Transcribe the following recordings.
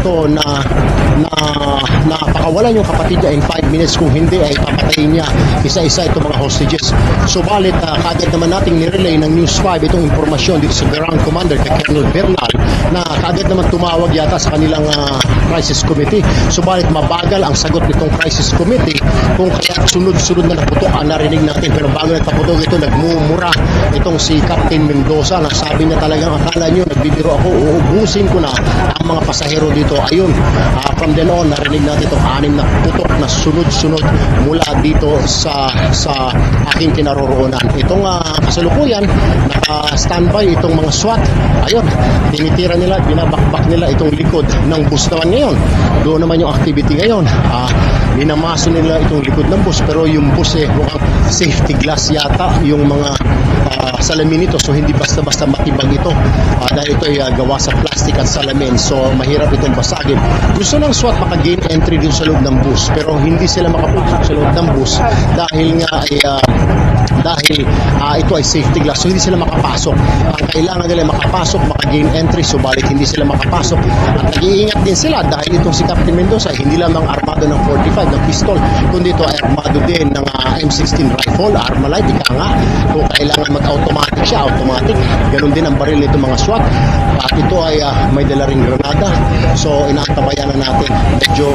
ito na pakawalan yung kapatid niya in 5 minutes. Kung hindi ay papatayin niya isa-isa itong mga hostages. Subalit kagad naman nating nirelay ng News 5 itong impormasyon dito sa Ground Commander kay Colonel Bernal na kagad naman tumawag yata sa kanilang crisis committee. Subalit mabagal ang sagot nitong crisis committee, kung kaya sunod-sunod na naputok ang narinig natin. Pero bago nagpaputok ito, nagmumura itong si Captain Mendoza na sabi niya talagang akala nyo nagbibiro ako, uubusin ko na ang mga pasahero dito. Ayun, from then on narinig natin itong 6 na putok na sunod-sunod mula dito sa aking kinaroroonan. Itong kasalukuyan naka-standby itong mga SWAT. Ayun, tinitira nila, binabakbak nila itong likod ng bus naman ngayon. Doon naman yung activity ngayon. Minamaso nila itong likod ng bus, pero yung bus mukhang safety glass yata yung mga salamin nito, so hindi basta-basta matibag ito dahil ito ay gawa sa plastic at salamin, so mahirap itong basagin. Gusto ng SWAT maka-gain entry dito sa loob ng bus, pero hindi sila makapasok sa loob ng bus dahil nga ay ito ay safety glass, so hindi sila makapasok. Ang kailangan nila makapasok, maka-gain entry, subalit hindi sila makapasok. At nag-iingat din sila dahil itong si Captain Mendoza hindi lamang armado ng 45 ng pistol, kundi ito ay armado din ng M16 rifle, Armalite, ika nga. Kung kailangan mag-automatic siya, automatic. Ganun din ang baril nito mga SWAT. At ito ay may dala ring granada. So inaantabayan na natin. Medyo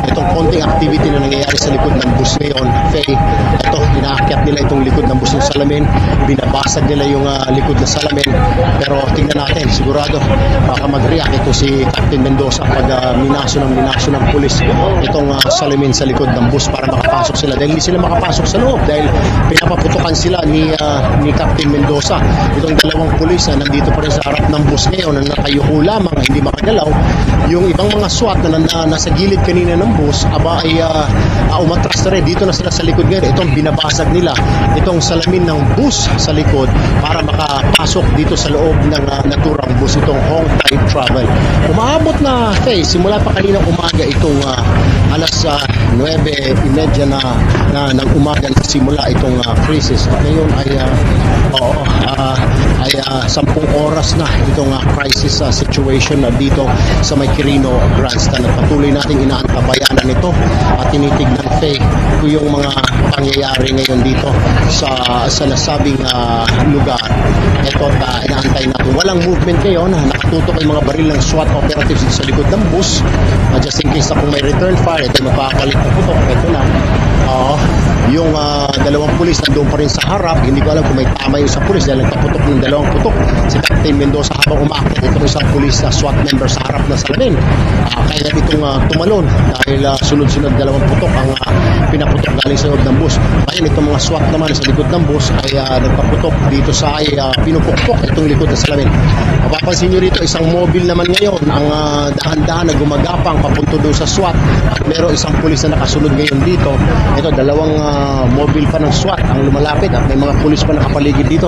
itong konting activity na nangyayari sa likod ng bus ngayon. Faye, ito, inaakyat nila itong likod ng bus ng salamin. Binabasag nila yung likod na salamin. Pero tingnan natin, sigurado baka mag-react ito si Captain Mendoza pag minaso ng pulis itong salamin sa likod ng bus para makapasok sila. Dahil hindi sila makapasok sa loob dahil pinapaputukan sila ni Captain Mendoza. Itong dalawang pulis na nandito pa rin sa harap ng bus ngayon na nakayuko lamang, hindi makagalaw. Yung ibang mga SWAT na nasa gilid kanina ng bus, ay umatras na rin. Dito na sila sa likod ngayon. Itong binabasag nila itong salamin ng bus sa likod para makapasok dito sa loob ng naturang bus, itong Hong Tai Travel. Umaabot na simula pa kaninang umaga itong alas 9:30 na ng umaga na simula itong crisis. At ngayon ay 10 oras na itong crisis situation na dito sa may Quirino Grandstand. At patuloy nating inaantabayanan ito at tinitignan kung yung mga pangyayari ngayon dito sa nasabing lugar. Ito, inaantay natin. Walang movement ngayon. Nakatutok yung mga baril ng SWAT operatives sa likod ng bus. Just in case na kung may return fire, ito magpapakalit na putok. Ito na. Yung dalawang pulis nandun pa rin sa harap. Hindi ko alam kung may tama yung isang pulis dahil nagkaputok ng dalawang putok si Captain Mendoza habang umaakit itong isang pulis na SWAT member sa harap ng salamin. Kaya itong tumalon dahil sunod-sunod dalawang putok ang pinaputok galing sa loob ng bus. Ngayon itong mga SWAT naman sa likod ng bus ay nagpaputok dito sa pinupukpok itong likod ng salamin. Mapapansin nyo rito, isang mobile naman ngayon ang dahan-dahan na gumagapang papunto doon sa SWAT at meron isang pulis na nakasunod ngayon dito. Ito, dalawang mobile pa ng SWAT ang lumalapit at may mga pulis pa nakapaligid dito.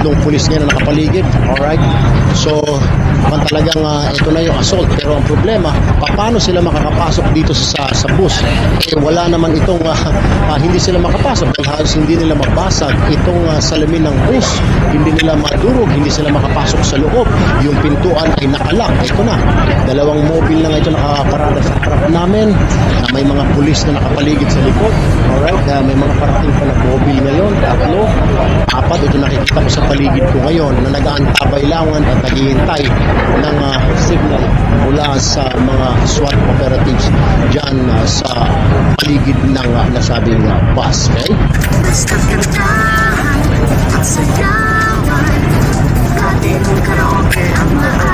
3 pulis ngayon na nakapaligid. Alright, so talagang ito na yung assault. Pero ang problema, paano sila makakapasok dito sa bus? Wala naman itong hindi sila makapasok dahil halos hindi nila mabasag itong salamin ng bus, hindi nila madurog, hindi sila makapasok sa loob. Yung pintuan ay nakalak. Ito na, dalawang mobile na ito nakaparada sa harap namin na may mga pulis na nakapaligid sa likod. Alright, may mga parating pa na mobile ngayon, 3, 4. Ito nakikita ko sa paligid ko ngayon na nag-aantabay langan at naghihintay ng signal mula sa mga SWAT operatives dyan sa paligid ng nasabing bus. Okay? Basta kantahan at sayawan, pati mong karaoke ang lahat.